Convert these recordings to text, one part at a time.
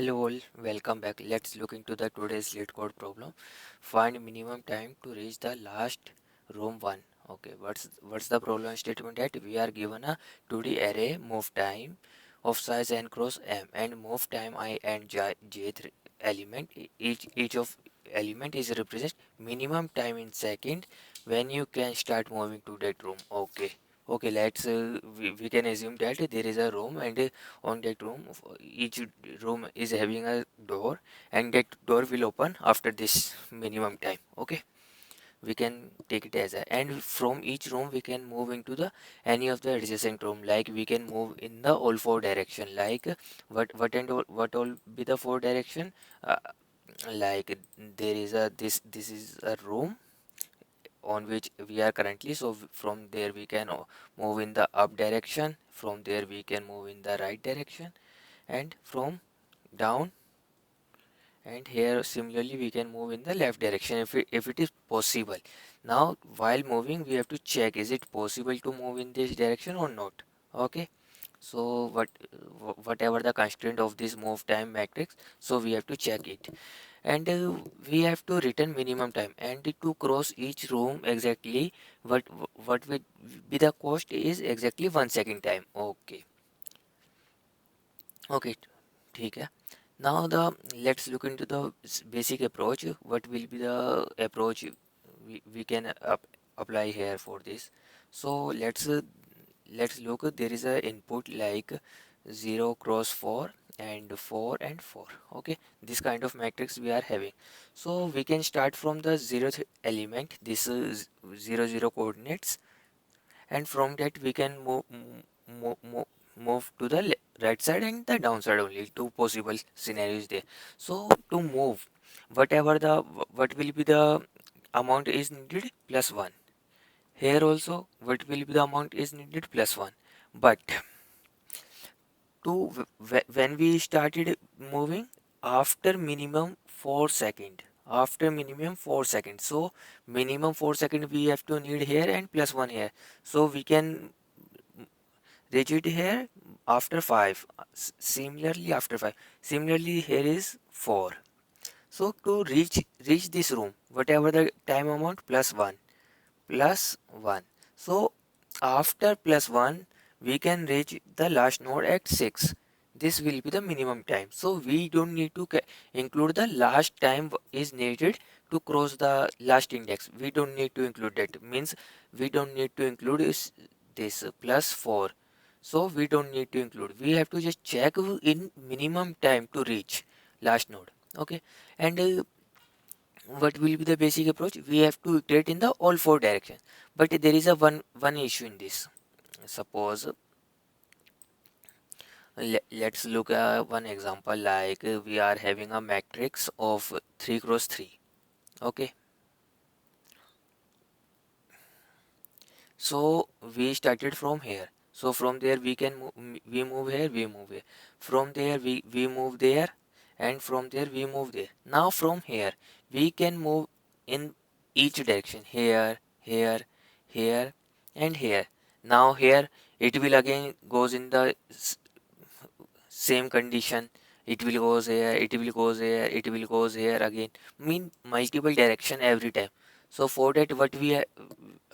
Hello all, welcome back. Let's look into the today's lead code problem. Find minimum time to reach the last room 1. Okay, what's the problem statement that we are given a 2D array move time of size n cross m and move time I and j element. Each of element is represent minimum time in second when you can start moving to that room. Okay, we can assume that there is a room, and on that room each room is having a door, and that door will open after this minimum time. Okay, we can take it as a, and from each room we can move into the any of the adjacent room, like we can move in the all four direction, like what all be the four direction, uh, like there is a this is a room on which we are currently, so from there we can move in the up direction, from there we can move in the right direction, and from down, and here similarly we can move in the left direction if it is possible. Now while moving we have to check, is it possible to move in this direction or not? Okay, so whatever the constraint of this move time matrix, so we have to check it, and we have to return minimum time, and to cross each room exactly what what will be the cost is exactly 1 second time. Okay, ठीक है. Now let's look into the basic approach. What will be the approach we can apply here for this? So let's look. There is a input like 0 cross 4 and 4 and 4. Okay, this kind of matrix we are having. So we can start from the 0th element. This is 0 0 coordinates, and from that we can move to the right side and the downside, only two possible scenarios there. So to move, whatever the what will be the amount is needed plus 1. Here also what will be the amount is needed plus 1. But to when we started moving after minimum 4 second, after minimum 4 seconds, so minimum 4 second we have to need here and plus 1 here, so we can reach it here after 5. Similarly after 5, similarly here is 4. So to reach this room, whatever the time amount plus 1 plus 1, so after plus 1 we can reach the last node at 6. This will be the minimum time, so we don't need to include the last time is needed to cross the last index. We don't need to include that, means we don't need to include is this plus 4, so we don't need to include. We have to just check in minimum time to reach last node. Okay, and what will be the basic approach? We have to iterate in the all four directions, but there is a one issue in this. Suppose let's look at one example, like we are having a matrix of 3 cross 3. Okay, so we started from here, so from there we can we move here, we move here, from there we move there, and from there we move there. Now from here we can move in each direction, here, here, here, and here. Now here it will again goes in the same condition. It will goes here, it will goes here, it will goes here again, mean multiple direction every time. So for that, what we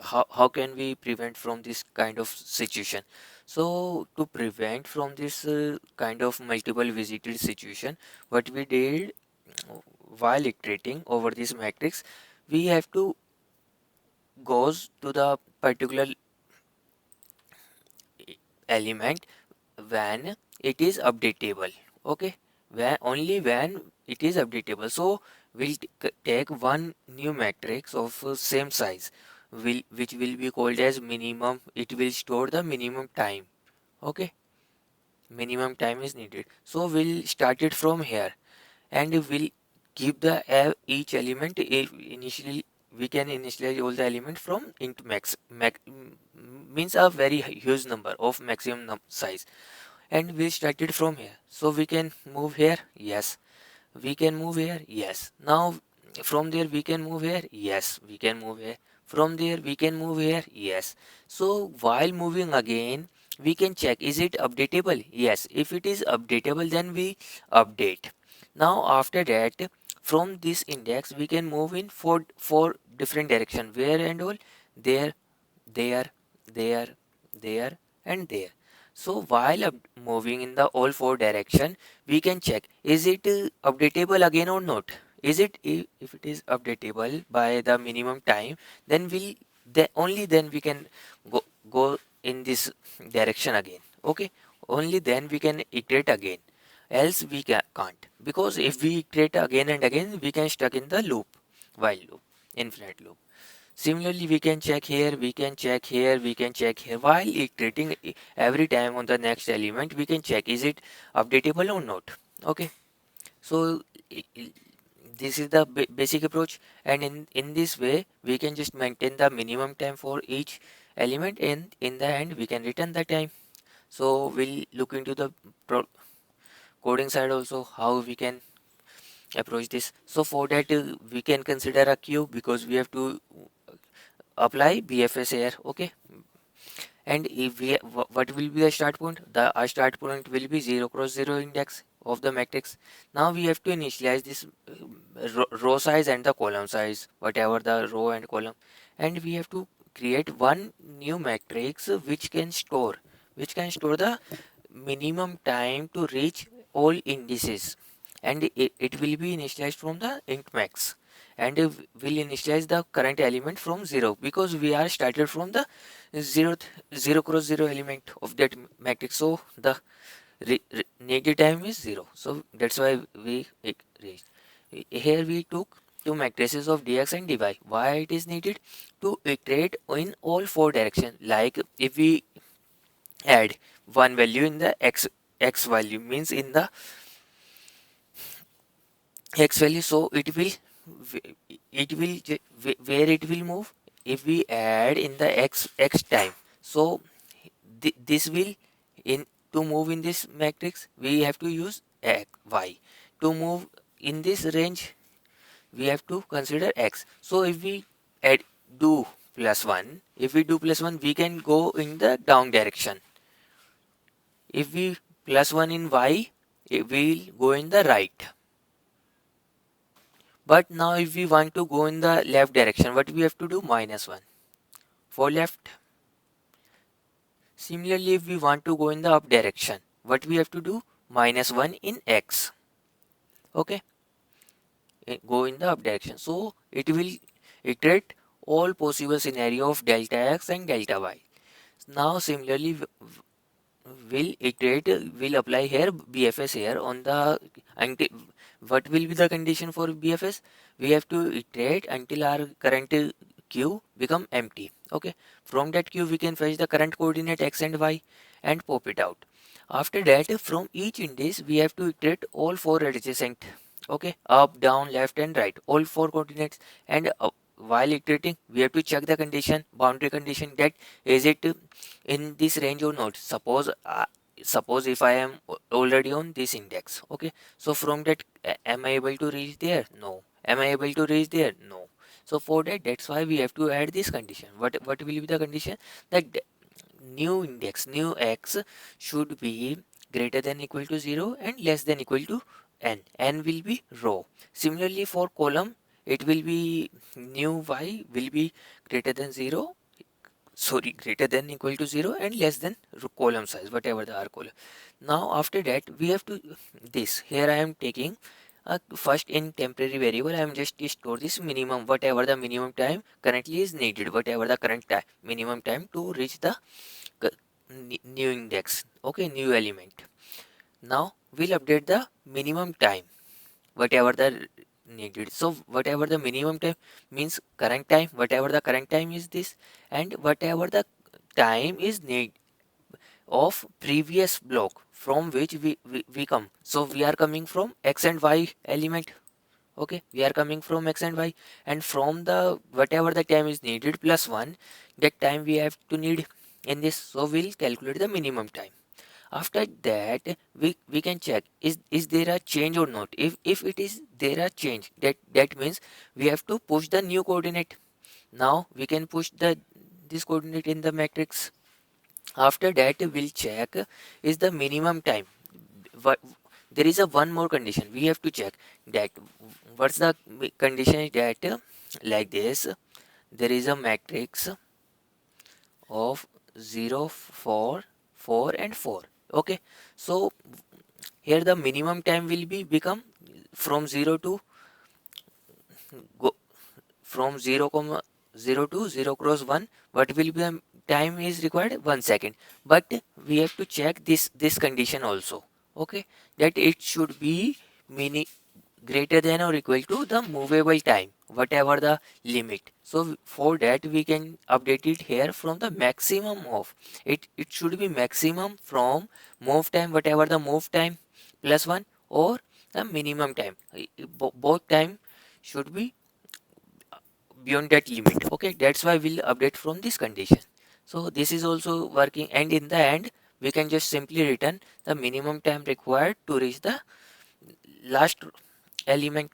how can we prevent from this kind of situation? So to prevent from this kind of multiple visited situation, what we did while iterating over this matrix, we have to goes to the particular element when it is updatable. Okay, when only when it is updatable, so we'll take one new matrix of same size, which will be called as minimum. It will store the minimum time. Okay, minimum time is needed, so we'll start it from here, and we'll keep the each element initially. We can initialize all the element from int means a very huge number of maximum size, and we started from here, so we can move here, yes, we can move here, yes. Now from there we can move here, yes, we can move here, from there we can move here, yes. So while moving again, we can check is it updatable. Yes, if it is updatable then we update. Now after that, from this index we can move in four different direction, where and all, there, there, there, there, and there. So while moving in the all four direction, we can check is it updatable again or not. Is it, if it is updatable by the minimum time, then only then we can go in this direction again. Okay, only then we can iterate again, else we can't, because if we iterate again and again we can stuck in the loop, while loop, infinite loop. Similarly, we can check here, we can check here, we can check here. While iterating every time on the next element, we can check is it updatable or not. Okay, so this is the basic approach, and in this way we can just maintain the minimum time for each element, and in the end we can return the time. So we'll look into the coding side also, how we can approach this. So for that we can consider a queue, because we have to apply BFS here. Okay, and if we what will be the start point, the start point will be 0 cross 0 index of the matrix. Now we have to initialize this row size and the column size, whatever the row and column, and we have to create one new matrix which can store the minimum time to reach all indices, and it will be initialized from the int max, and will initialize the current element from 0, because we are started from the 0 cross 0 element of that matrix, so the needed time is 0. So that's why we reached here. We took two matrices of dx and dy. Why it is needed? To iterate in all four directions. Like if we add one value in the x value, means in the x value, so where it will move, if we add in the x time, so this will, in to move in this matrix we have to use y. To move in this range we have to consider x. So if we add do +1, if we do +1, we can go in the down direction. If we +1 in y, it will go in the right. But now if we want to go in the left direction, what we have to do? -1 for left. Similarly, if we want to go in the up direction, what we have to do? -1 in x. Okay, go in the up direction. So it will iterate all possible scenario of delta x and delta y. Now similarly will iterate, will apply here BFS here on the until what will be the condition for BFS? We have to iterate until our current queue become empty. Okay, from that queue we can fetch the current coordinate x and y and pop it out. After that, from each index we have to iterate all four adjacent. Okay, up, down, left, and right, all four coordinates, and while iterating we have to check the condition, boundary condition, that is it in this range or not. Suppose if I am already on this index. Okay, so from that am I able to reach there? No. Am I able to reach there? No. So for that, that's why we have to add this condition. What will be the condition? That new index, new x, should be greater than equal to 0 and less than equal to n will be row. Similarly for column, it will be new y will be greater than 0, sorry, greater than equal to 0 and less than column size, whatever the r column. Now after that we have to this here I am taking first in temporary variable, I am just store this minimum, whatever the minimum time currently is needed, whatever the current time, minimum time to reach the new index. Okay, new element. Now we'll update the minimum time, whatever the needed. So whatever the minimum time means current time, whatever the current time is this, and whatever the time is need of previous block from which we come. So we are coming from x and y element. Okay, we are coming from x and y, and from the whatever the time is needed +1, that time we have to need in this. So we'll calculate the minimum time. After that we can check is there a change or not. If it is there a change, that means we have to push the new coordinate. Now we can push the this coordinate in the matrix. After that we'll check is the minimum time. What, there is a one more condition we have to check, that what's the condition is that like this, there is a matrix of 0 4 4 and 4. Okay, so here the minimum time will be become from 0 to go from 0 comma 0 to 0 cross 1. What will be the time is required? 1 second. But we have to check this condition also. Okay, that it should be mini greater than or equal to the movable time, whatever the limit. So for that we can update it here from the maximum of it. It should be maximum from move time, whatever the move time plus 1, or the minimum time. Both time should be beyond that limit. Okay, that's why we'll update from this condition. So this is also working, and in the end we can just simply return the minimum time required to reach the last element,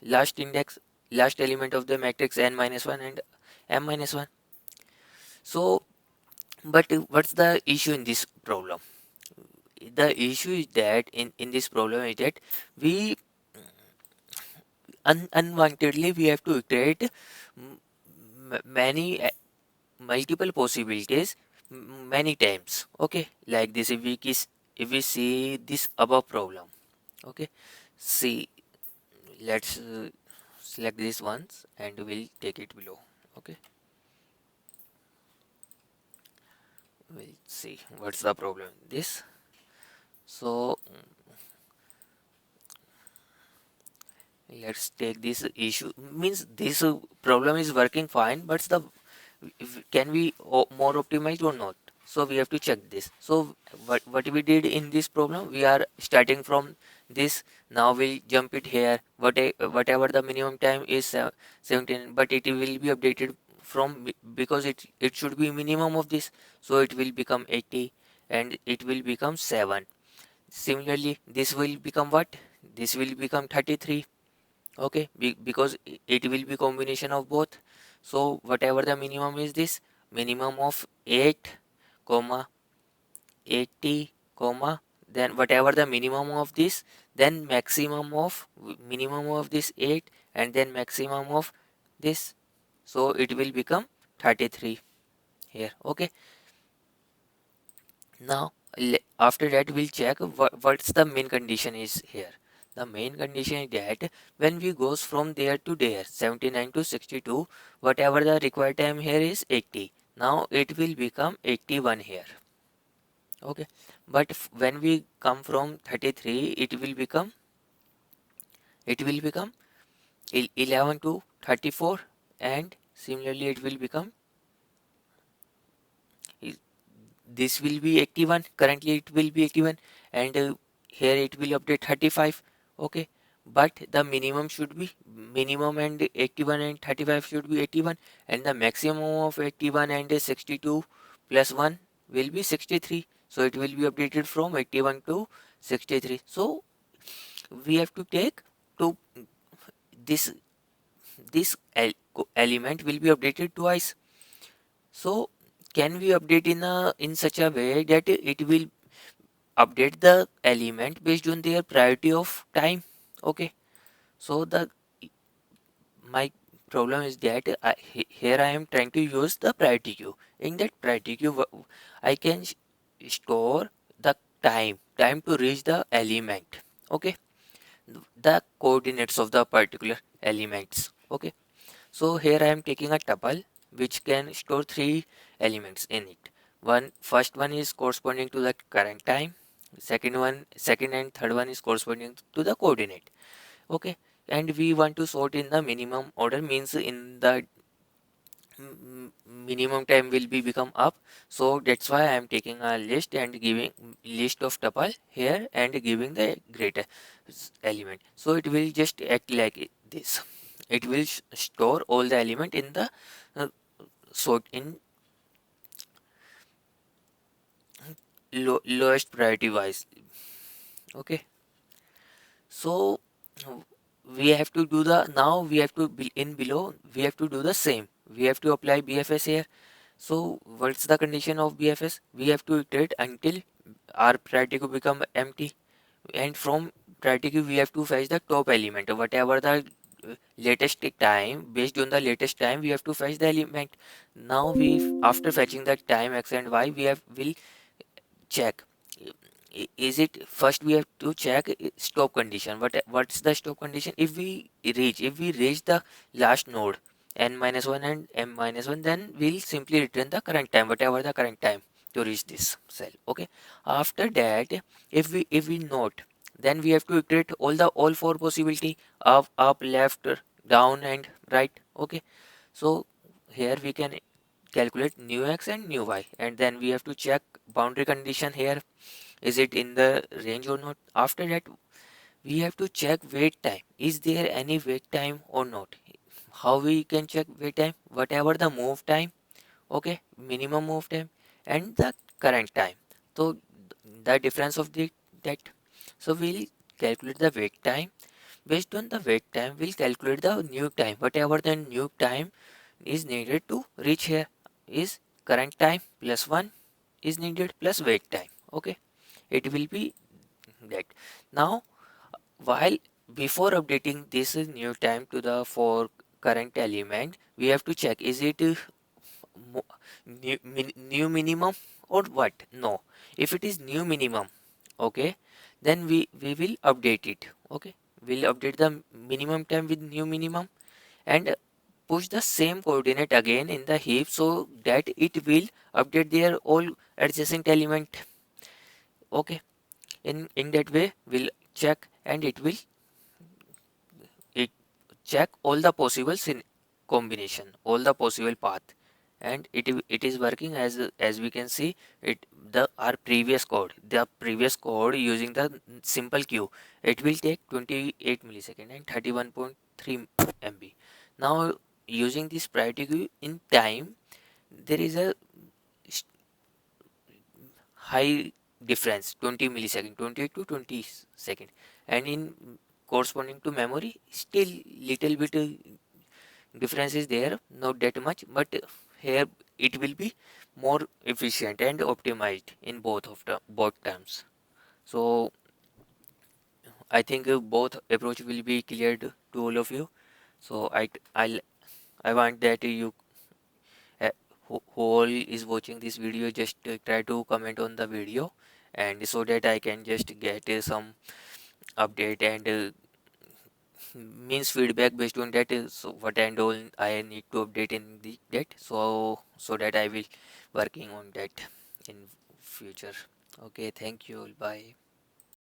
last index, last element of the matrix n minus 1 and m minus 1. So but what's the issue in this problem? The issue is that in this problem is that we unwantedly we have to iterate many multiple possibilities many times. Okay, like this, if we see this above problem. Okay, see, let's select these ones and we'll take it below. Okay, we'll see what's the problem in this. So let's take this issue, means this problem is working fine, but the can we more optimized or not? So we have to check this. So what we did in this problem, we are starting from this. Now we'll jump it here, whatever the minimum time is 17, but it will be updated from, because it should be minimum of this, so it will become 80 and it will become 7. Similarly this will become what? This will become 33. Okay, because it will be combination of both. So whatever the minimum is, this minimum of 8 comma 80 comma, then whatever the minimum of this, then minimum of this 8, and then maximum of this, so it will become 33 here. Okay, now after that we'll check what's the main condition is here. The main condition is that when we goes from there to there, 79 to 62, whatever the required time here is 80. Now it will become 81 here. Okay, but when we come from 33, it will become 11 to 34, and similarly it will become, this will be 81. Currently it will be 81, and here it will update 35. Okay, but the minimum should be minimum, and 81 and 35 should be 81, and the maximum of 81 and 62 plus 1 will be 63. So it will be updated from 81 to 63. So we have to take to this element will be updated twice. So can we update in such a way that it will update the element based on their priority of time? Okay, so the my problem is that here I am trying to use the priority queue. In that priority queue I can store the time to reach the element. Okay, the coordinates of the particular elements. Okay, so here I am taking a tuple which can store 3 elements in it. First one is corresponding to the current time. Second and third one is corresponding to the coordinate. Okay, and we want to sort in the minimum order, means in the minimum time will be become up. So that's why I am taking a list and giving list of tuple here and giving the greater element. So it will just act like this. It will store all the element in the sort in lowest priority wise. Okay, so we have to do the, now we have to be in below, we have to do the same. We have to apply BFS here. So what's the condition of BFS? We have to iterate until our priority queue become empty, and from priority queue we have to fetch the top element, whatever the latest time. Based on the latest time we have to fetch the element. Now we, after fetching the time x and y, will check, is it, first we have to check stop condition. What's the stop condition? If we reach the last node n minus 1 and m minus 1, then we'll simply return the current time, whatever the current time to reach this cell. Okay, after that, if we note, then we have to iterate all four possibility: up, left, down and right. Okay, so here we can calculate new x and new y, and then we have to check boundary condition here, is it in the range or not. After that, we have to check wait time, is there any wait time or not. How we can check wait time? Whatever the move time, okay, minimum move time and the current time, so the difference of the that. So we'll calculate the wait time. Based on the wait time, we'll calculate the new time, whatever the new time is needed to reach here, is current time plus 1 is needed plus wait time. Okay, it will be that. Now, while before updating this new time to the for current element, we have to check, is it new minimum or what. No, if it is new minimum, okay, then we will update it. Okay, we'll update the minimum time with new minimum, and push the same coordinate again in the heap, so that it will update their all adjacent element. Okay, in that way we'll check, and it check all the possible combination, all the possible path, and it is working. As we can see, it the our previous code using the simple queue, it will take 28 millisecond and 31.3 MB. Now using this priority queue in time, there is a high difference, 20 millisecond, 28 to 20 second, and in corresponding to memory, still little bit difference is there, not that much, but here it will be more efficient and optimized in both terms. So I think both approach will be cleared to all of you. So I want that you, who all is watching this video, just try to comment on the video, and so that I can just get some update and means feedback based on that. So what and all I need to update in that, so that I will working on that in future. Okay, thank you all, bye.